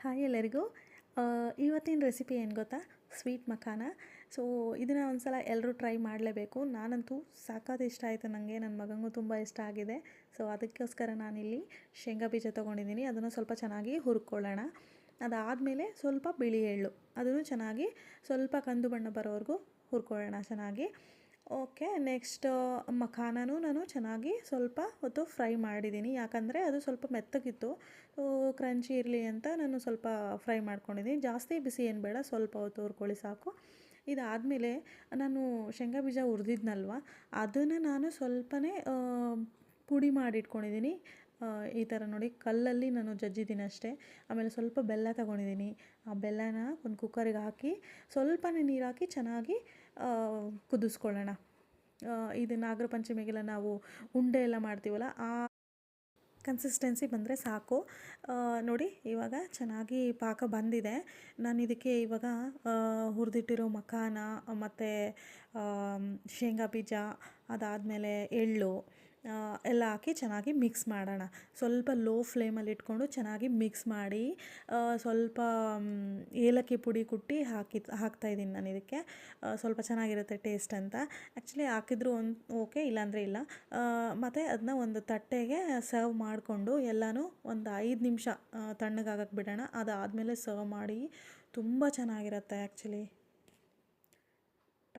Hi ಎಲ್ಲರಿಗೂ. ಇವತ್ತಿನ recipe ಏನು ಗೊತ್ತಾ? ಸ್ವೀಟ್ ಮಖಾನ. ಸೊ ಇದನ್ನು ಒಂದು ಸಲ ಎಲ್ಲರೂ ಟ್ರೈ ಮಾಡಲೇಬೇಕು. ನಾನಂತೂ ಸಾಕಾದ ಇಷ್ಟ ಆಯಿತು ನನಗೆ, ನನ್ನ ಮಗನಿಗೂ ತುಂಬ ಇಷ್ಟ ಆಗಿದೆ. ಸೊ ಅದಕ್ಕೋಸ್ಕರ ನಾನಿಲ್ಲಿ ಶೇಂಗಾ ಬೀಜ ತೊಗೊಂಡಿದ್ದೀನಿ. ಅದನ್ನು ಸ್ವಲ್ಪ ಚೆನ್ನಾಗಿ ಹುರ್ಕೊಳ್ಳೋಣ. ಅದಾದಮೇಲೆ ಸ್ವಲ್ಪ ಬಿಳಿ ಎಳ್ಳು, ಅದನ್ನು ಚೆನ್ನಾಗಿ ಸ್ವಲ್ಪ ಕಂದು ಬಣ್ಣ ಬರೋವರೆಗೂ ಹುರ್ಕೊಳ್ಳೋಣ ಚೆನ್ನಾಗಿ. ಓಕೆ, ನೆಕ್ಸ್ಟ್ ಮಖಾನನೂ ನಾನು ಚೆನ್ನಾಗಿ ಸ್ವಲ್ಪ ಹೊತ್ತು ಫ್ರೈ ಮಾಡಿದ್ದೀನಿ, ಯಾಕಂದರೆ ಅದು ಸ್ವಲ್ಪ ಮೆತ್ತಗಿತ್ತು. ಕ್ರಂಚಿ ಇರಲಿ ಅಂತ ನಾನು ಸ್ವಲ್ಪ ಫ್ರೈ ಮಾಡ್ಕೊಂಡಿದ್ದೀನಿ. ಜಾಸ್ತಿ ಬಿಸಿ ಏನು ಬೇಡ, ಸ್ವಲ್ಪ ಹೊತ್ತು ಹುರ್ಕೊಳ್ಳಿ ಸಾಕು. ಇದಾದಮೇಲೆ ನಾನು ಶೇಂಗಾ ಬೀಜ ಹುರಿದಿದ್ನಲ್ವ, ಅದನ್ನು ನಾನು ಸ್ವಲ್ಪನೇ ಪುಡಿ ಮಾಡಿಟ್ಕೊಂಡಿದ್ದೀನಿ. ಈ ಥರ ನೋಡಿ, ಕಲ್ಲಲ್ಲಿ ನಾನು ಜಜ್ಜಿದ್ದೀನಿ ಅಷ್ಟೇ. ಆಮೇಲೆ ಸ್ವಲ್ಪ ಬೆಲ್ಲ ತೊಗೊಂಡಿದ್ದೀನಿ. ಆ ಬೆಲ್ಲನ ಒಂದು ಕುಕ್ಕರಿಗೆ ಹಾಕಿ ಸ್ವಲ್ಪನೇ ನೀರು ಹಾಕಿ ಚೆನ್ನಾಗಿ ಕುದಿಸ್ಕೊಳ್ಳೋಣ. ಇದು ನಾಗರ ಪಂಚಮಿಗೆಲ್ಲ ನಾವು ಉಂಡೆ ಎಲ್ಲ ಮಾಡ್ತೀವಲ್ಲ, ಆ ಕನ್ಸಿಸ್ಟೆನ್ಸಿ ಬಂದರೆ ಸಾಕು. ನೋಡಿ, ಇವಾಗ ಚೆನ್ನಾಗಿ ಪಾಕ ಬಂದಿದೆ. ನಾನು ಇದಕ್ಕೆ ಇವಾಗ ಹುರಿದಿಟ್ಟಿರೋ ಮಖಾನ ಮತ್ತು ಶೇಂಗಾ ಬೀಜ, ಅದಾದಮೇಲೆ ಎಳ್ಳು ಎಲ್ಲ ಹಾಕಿ ಚೆನ್ನಾಗಿ ಮಿಕ್ಸ್ ಮಾಡೋಣ. ಸ್ವಲ್ಪ ಲೋ ಫ್ಲೇಮಲ್ಲಿ ಇಟ್ಕೊಂಡು ಚೆನ್ನಾಗಿ ಮಿಕ್ಸ್ ಮಾಡಿ ಸ್ವಲ್ಪ ಏಲಕ್ಕಿ ಪುಡಿ ಕುಟ್ಟಿ ಹಾಕ್ತಾಯಿದ್ದೀನಿ ನಾನು ಇದಕ್ಕೆ. ಸ್ವಲ್ಪ ಚೆನ್ನಾಗಿರುತ್ತೆ ಟೇಸ್ಟ್ ಅಂತ. ಆ್ಯಕ್ಚುಲಿ ಹಾಕಿದ್ರು ಓಕೆ, ಇಲ್ಲಾಂದರೆ ಇಲ್ಲ. ಮತ್ತು ಅದನ್ನ ಒಂದು ತಟ್ಟೆಗೆ ಸರ್ವ್ ಮಾಡಿಕೊಂಡು ಎಲ್ಲನೂ ಒಂದು 5 ನಿಮಿಷ ತಣ್ಣಗಾಗಕ್ಕೆ ಬಿಡೋಣ. ಅದಾದಮೇಲೆ ಸರ್ವ್ ಮಾಡಿ ತುಂಬ ಚೆನ್ನಾಗಿರುತ್ತೆ ಆ್ಯಕ್ಚುಲಿ.